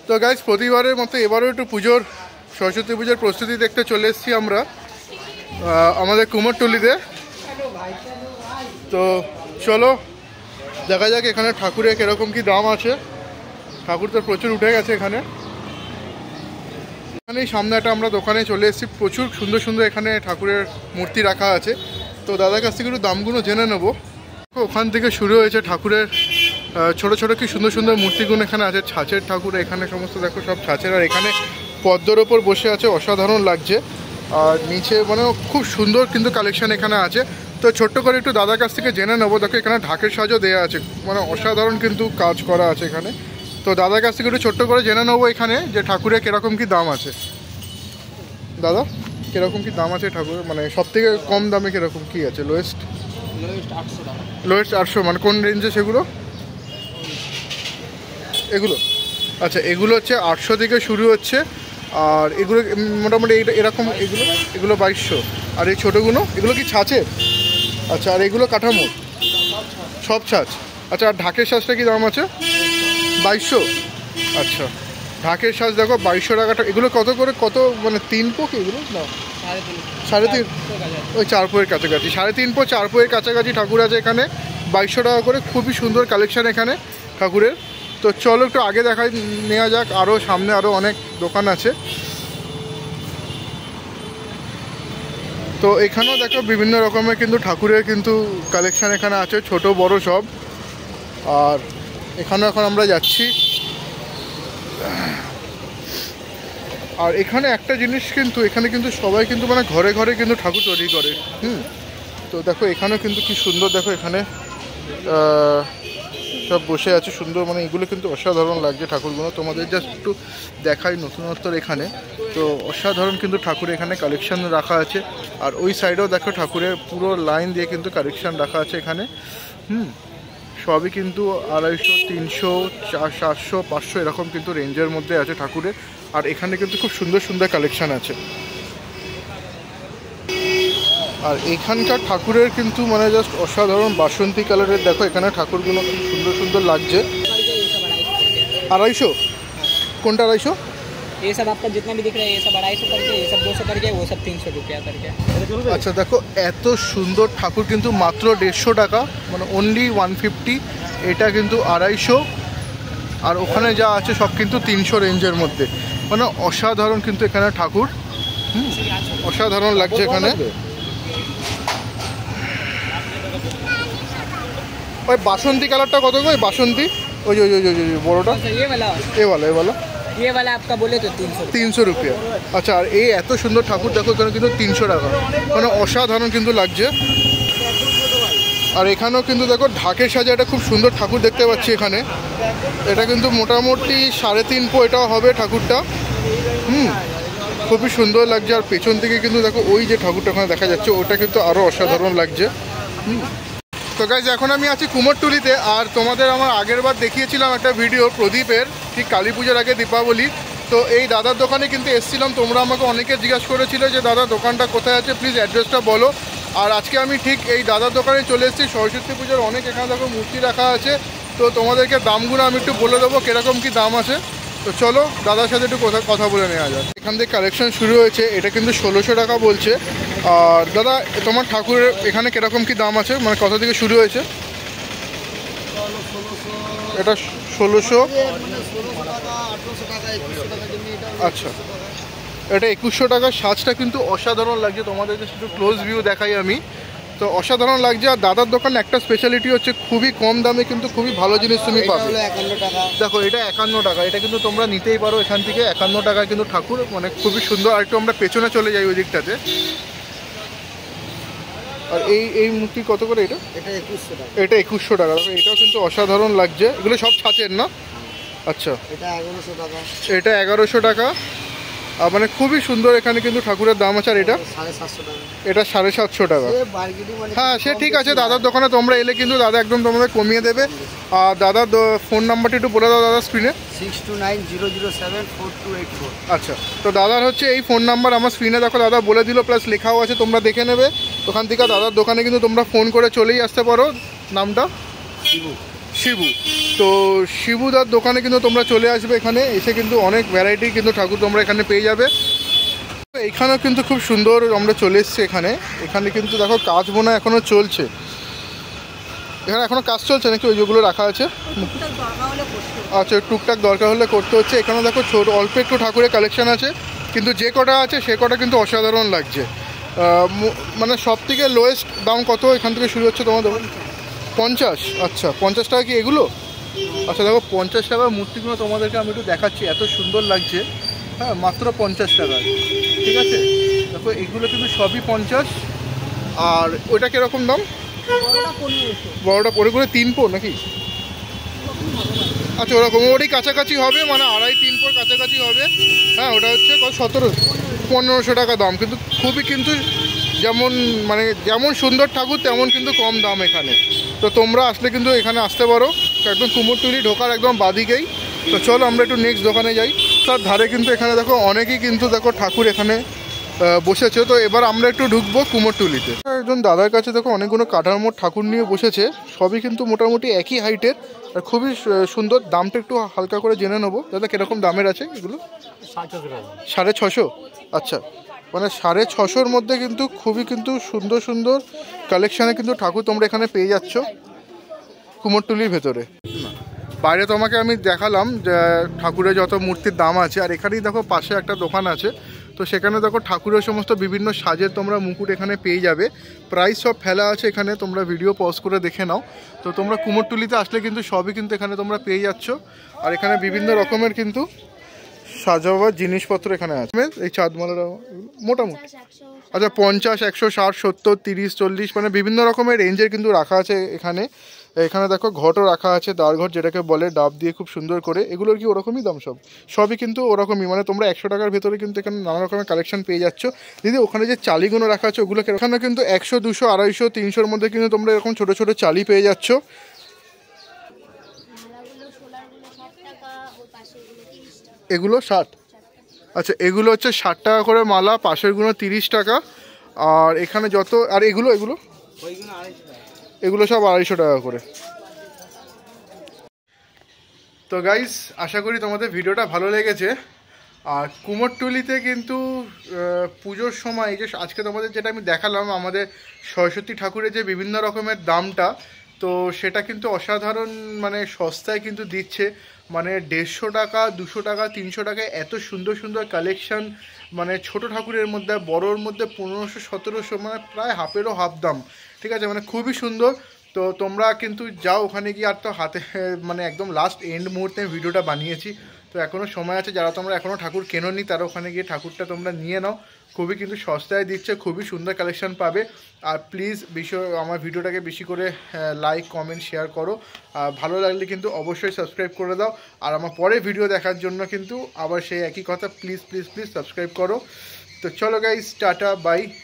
তো গাইজ প্রতিবারের মতো এবারও একটু পুজোর সরস্বতী পুজোর প্রস্তুতি দেখতে চলে এসেছি আমরা আমাদের কুমোরটুলিতে। তো চলো দেখা যাক এখানে ঠাকুরের কীরকম কী দাম আছে। ঠাকুর তো প্রচুর উঠে গেছে এখানে। এখানেই সামনে একটা আমরা দোকানে চলে এসেছি, প্রচুর সুন্দর সুন্দর এখানে ঠাকুরের মূর্তি রাখা আছে। তো দাদার কাছ থেকে একটু দামগুলো জেনে নেবো। ওখান থেকে শুরু হয়েছে ঠাকুরের ছোটো ছোটো কি সুন্দর সুন্দর মূর্তিগুলো এখানে আছে। ছাঁচের ঠাকুর এখানে সমস্ত দেখো সব ছাঁচের, আর এখানে পদ্মর ওপর বসে আছে, অসাধারণ লাগছে। আর নিচে মানে খুব সুন্দর কিন্তু কালেকশান এখানে আছে। তো ছোট্ট করে একটু দাদার কাছ থেকে জেনে নেবো। দেখো এখানে ঢাকের সাজও দেওয়া আছে, মানে অসাধারণ কিন্তু কাজ করা আছে এখানে। তো দাদার কাছ থেকে একটু ছোট্ট করে জেনে নেবো এখানে যে ঠাকুরের কীরকম কী দাম আছে। দাদা কীরকম কী দাম আছে ঠাকুরের, মানে সব থেকে কম দামে কীরকম কী আছে? লোয়েস্ট 800 টাকা। লোয়েস্ট 800, মানে কোন রেঞ্জে সেগুলো? এগুলো আচ্ছা, এগুলো হচ্ছে 800 থেকে শুরু হচ্ছে। আর এগুলো মোটামুটি এরকম এগুলো 2200। আর এই ছোটোগুলো এগুলো কি ছাঁচে? আচ্ছা, আর এগুলো কাঠামো সব ছাঁচ। আচ্ছা, আর ঢাকের সাজটা কি দাম আছে? 2200। আচ্ছা, ঢাকের সাজ দেখো 2200 টাকাটা। এগুলো কত করে, কত মানে 3 পো কি এগুলো? না 3.5, ওই 4 পোয়ের কাছাকাছি, 3.5 পো 4 পোয়ের কাছাকাছি ঠাকুর আছে এখানে। 2200 টাকা করে, খুবই সুন্দর কালেকশান এখানে ঠাকুরের। তো চলো একটু আগে দেখাই নেওয়া যাক, আরও সামনে আরও অনেক দোকান আছে। তো এখানেও দেখো বিভিন্ন রকমের কিন্তু ঠাকুরের কিন্তু কালেকশান এখানে আছে, ছোট বড় সব। আর এখানে এখন আমরা যাচ্ছি। আর এখানে একটা জিনিস কিন্তু, এখানে কিন্তু সবাই কিন্তু মানে ঘরে ঘরে কিন্তু ঠাকুর তৈরি করে। তো দেখো এখানেও কিন্তু কি সুন্দর, দেখো এখানে সব বসে আছে সুন্দর, মানে এগুলো কিন্তু অসাধারণ লাগছে ঠাকুরগুলো। তোমাদের জাস্ট একটু দেখাই নতুনত্বর এখানে। তো অসাধারণ কিন্তু ঠাকুর এখানে কালেকশান রাখা আছে। আর ওই সাইডেও দেখো ঠাকুরের পুরো লাইন দিয়ে কিন্তু কালেকশান রাখা আছে এখানে। সবই কিন্তু 250, 300, 400, 500 এরকম কিন্তু রেঞ্জের মধ্যে আছে ঠাকুরের। আর এখানে কিন্তু খুব সুন্দর সুন্দর কালেকশান আছে। আর এখানকার ঠাকুরের কিন্তু মানে জাস্ট অসাধারণ বাসন্তী কালারের। দেখো এখানে ঠাকুরগুলো খুব সুন্দর সুন্দর লাগছে। 250? কোনটা 250? ये सब आपका जितना भी दिख रहा है ये सब 250 करके, ये सब 200 करके, वो सब 300 रुपया करके। আচ্ছা, দেখো এত সুন্দর ঠাকুর কিন্তু মাত্র 150 টাকা, মানে অনলি 150। এটা কিন্তু 250। আর ওখানে যা আছে সব কিন্তু 300 রেঞ্জের মধ্যে। মানে অসাধারণ কিন্তু এখানে ঠাকুর, অসাধারণ লাগছে এখানে। ওই বাসন্তী কালারটা কত গো? বাসন্তী ওই ওই ওই ওই বড়োটা, এ वाला आपका बोले तो 300 রুপিয়া। আচ্ছা, আর এই এত সুন্দর ঠাকুর দেখো এখানে কিন্তু 300 টাকা, মানে অসাধারণ কিন্তু লাগছে। আর এখানেও কিন্তু দেখো ঢাকের সাজে একটা খুব সুন্দর ঠাকুর দেখতে পাচ্ছি এখানে। এটা কিন্তু মোটামুটি 3.5 পো এটাও হবে ঠাকুরটা। খুবই সুন্দর লাগছে। আর পেছন থেকে কিন্তু দেখো ওই যে ঠাকুরটা ওখানে দেখা যাচ্ছে, ওটা কিন্তু আরও অসাধারণ লাগছে। তো গাইজ এখন আমি আছি কুমোরটুলিতে। আর তোমাদের আমার আগের বার দেখিয়েছিলাম একটা ভিডিও প্রদীপের, ঠিক কালী পুজোর আগে দীপাবলি। তো এই দাদার দোকানে কিন্তু এসেছিলাম। তোমরা আমাকে অনেকে জিজ্ঞাসা করেছিলে যে দাদা দোকানটা কোথায় আছে, প্লিজ অ্যাড্রেসটা বলো। আর আজকে আমি ঠিক এই দাদার দোকানে চলে এসেছি। সরস্বতী পুজোর অনেক এখানে দেখো মূর্তি রাখা আছে। তো তোমাদেরকে দামগুলো আমি একটু বলে দেবো কীরকম কী দাম আছে। তো চলো দাদার সাথে একটু কথা বলে নেওয়া যাক। এখান থেকে কালেকশন শুরু হয়েছে। এটা কিন্তু 1600 টাকা বলছে। আর দাদা তোমার ঠাকুরের এখানে কীরকম কী দাম আছে, মানে কত থেকে শুরু হয়েছে? এটা 1600। আচ্ছা, এটা 2100 টাকা। সাজটা কিন্তু অসাধারণ লাগছে, তোমাদের একটু ক্লোজ ভিউ দেখাই আমি। তো অসাধারণ লাগছে। আর দাদার দোকান একটা স্পেশালিটি হচ্ছে খুবই কম দামে কিন্তু খুবই ভালো জিনিস তুমি পাবে। দেখো এটা 51 টাকা। এটা কিন্তু তোমরা নিতেই পারো এখান থেকে 51 টাকায় কিন্তু ঠাকুর, মানে খুবই সুন্দর। আর একটু আমরা পেছনে চলে যাই ওই দিকটাতে। আর এই মূর্তি কত করে? এটা 2100 টাকা। এটাও কিন্তু অসাধারণ লাগছে। এগুলো সব ছাঁচের না? আচ্ছা, এটা 1100 টাকা। মানে খুবই সুন্দর এখানে কিন্তু ঠাকুরের দাম আছে। আর এটা 750 টাকা। হ্যাঁ, সে ঠিক আছে। দাদার দোকানে তোমরা এলে কিন্তু দাদা একদম তোমাদের কমিয়ে দেবে। আর দাদার ফোন নাম্বারটা একটু বলে দাও দাদা স্ক্রিনে। 6290074284। আচ্ছা, তো দাদার হচ্ছে এই ফোন নাম্বার আমার স্ক্রিনে দেখো দাদা বলে দিল, প্লাস লেখাও আছে, তোমরা দেখে নেবে। ওখান থেকে দাদার দোকানে কিন্তু তোমরা ফোন করে চলেই আসতে পারো। নামটা শিবু। তো শিবুদার দোকানে কিন্তু তোমরা চলে আসবে, এখানে এসে কিন্তু অনেক ভ্যারাইটি কিন্তু ঠাকুর তোমরা এখানে পেয়ে যাবে। এখানেও কিন্তু খুব সুন্দর আমরা চলে এসেছি এখানে। এখানে কিন্তু দেখো কাজ বোনা এখনও চলছে, এখানে এখনও কাজ চলছে নাকি ওই যেগুলো রাখা আছে? আচ্ছা, টুকটাক দরকার হলে করতে হচ্ছে। এখানে দেখো ছোট অল্প একটু ঠাকুরের কালেকশন আছে, কিন্তু যে কটা আছে সে কটা কিন্তু অসাধারণ লাগছে। মানে সব থেকে লোয়েস্ট দাম কত এখান থেকে শুরু হচ্ছে তোমাদের? 50। আচ্ছা, 50 টাকা কি এগুলো? আচ্ছা দেখো 50 টাকার মূর্তিগুলো তোমাদেরকে আমি একটু দেখাচ্ছি, এত সুন্দর লাগছে। হ্যাঁ, মাত্র 50 টাকা, ঠিক আছে। দেখো এগুলো কিন্তু সবই 50। আর ওইটা কীরকম দাম? বড়োটা পরে করে 3 পো নাকি? আচ্ছা, ওরকম ওরই কাছাকাছি হবে, মানে 2.5-3 পোর কাছাকাছি হবে। হ্যাঁ, ওটা হচ্ছে কত 1500 টাকা দাম। কিন্তু খুবই কিন্তু যেমন মানে যেমন সুন্দর ঠাকুর তেমন কিন্তু কম দাম এখানে। তো তোমরা আসলে কিন্তু এখানে আসতে পারো, একদম কুমোরটুলি ঢোকার একদম বাদিকেই। তো চলো আমরা একটু নেক্সট দোকানে যাই। তার ধারে কিন্তু এখানে দেখো অনেকেই কিন্তু দেখো ঠাকুর এখানে বসেছে। তো এবার আমরা একটু ঢুকবো কুমোরটুলিতে। একজন দাদার কাছে দেখো অনেকগুলো কাঠার মোট ঠাকুর নিয়ে বসেছে, সবই কিন্তু মোটামুটি একই হাইটের আর খুবই সুন্দর। দামটা একটু হালকা করে জেনে নেবো। দাদা কীরকম দামের আছে এগুলো? 650। আচ্ছা, মানে 650-র মধ্যে কিন্তু খুবই কিন্তু সুন্দর সুন্দর কালেকশানে কিন্তু ঠাকুর তোমরা এখানে পেয়ে যাচ্ছ কুমোরটুলির ভেতরে। বাইরে তোমাকে আমি দেখালাম যে ঠাকুরের যত মূর্তির দাম আছে, আর এখানেই দেখো পাশে একটা দোকান আছে। তো সেখানে দেখো ঠাকুরের সমস্ত বিভিন্ন সাজের তোমরা মুকুট এখানে পেয়ে যাবে। প্রাইস সব ফেলা আছে এখানে, তোমরা ভিডিও পজ করে দেখে নাও। তো তোমরা কুমোরটুলিতে আসলে কিন্তু সবই কিন্তু এখানে তোমরা পেয়ে যাচ্ছ। আর এখানে বিভিন্ন রকমের কিন্তু সাজাবার জিনিসপত্র এখানে আছে। এই চাঁদমালার মোটামুটি আচ্ছা 50, 160, 70, 30, 40 মানে বিভিন্ন রকমের রেঞ্জের কিন্তু রাখা আছে এখানে। এখানে দেখো ঘটও রাখা আছে, দাঁড় ঘট যেটাকে বলে, ডাব দিয়ে খুব সুন্দর করে। এগুলোর কি ওরকমই দাম? সবই কিন্তু ওরকমই, মানে তোমরা 100 টাকার ভেতরে কিন্তু এখানে নানা রকমের কালেকশন পেয়ে যাচ্ছ। দিদি ওখানে যে চালিগুলো রাখা আছে ওগুলো এখানে কিন্তু 100, 200, 250, 300-র মধ্যে কিন্তু তোমরা এরকম ছোটো ছোটো চালি পেয়ে যাচ্ছ। এগুলো 60। আচ্ছা, এগুলো হচ্ছে 60 টাকা করে মালা, পাশেরগুলো 30 টাকা। আর এখানে যত আর এগুলো এগুলো সব 250 টাকা করে। তো গাইস, আশা করি তোমাদের ভিডিওটা ভালো লেগেছে। আর কুমোরটুলিতে কিন্তু পুজোর সময় এই যে আজকে তোমাদের যেটা আমি দেখালাম আমাদের সরস্বতী ঠাকুরের যে বিভিন্ন রকমের দামটা, তো সেটা কিন্তু অসাধারণ মানে সস্তায় কিন্তু দিচ্ছে। মানে 150 টাকা, 200 টাকা, 300 টাকায় এত সুন্দর সুন্দর কালেকশান। মানে ছোট ঠাকুরের মধ্যে, বড়োর মধ্যে 1500, 1700, মানে প্রায় হাফেরও হাফ দাম, ঠিক আছে। মানে খুবই সুন্দর। তো তোমরা কিন্তু যাও ওখানে গিয়ে। আর তো হাতে মানে একদম লাস্ট এন্ড মুহূর্তে ভিডিওটা বানিয়েছি, তো এখনও সময় আছে। যারা তোমরা এখনও ঠাকুর কেনোনি তারা ওখানে গিয়ে ঠাকুরটা তোমরা নিয়ে নাও। খুবই কিন্তু সস্তায় দিচ্ছে, খুবই সুন্দর কালেকশন পাবে। আর প্লিজ আমার ভিডিওটাকে বেশি করে লাইক, কমেন্ট, শেয়ার করো। আর ভালো লাগলে কিন্তু অবশ্যই সাবস্ক্রাইব করে দাও। আর আমার পরে ভিডিও দেখার জন্য কিন্তু আবার সেই একই কথা, প্লিজ প্লিজ প্লিজ সাবস্ক্রাইব করো। তো চলো গাইস, টাটা, বাই।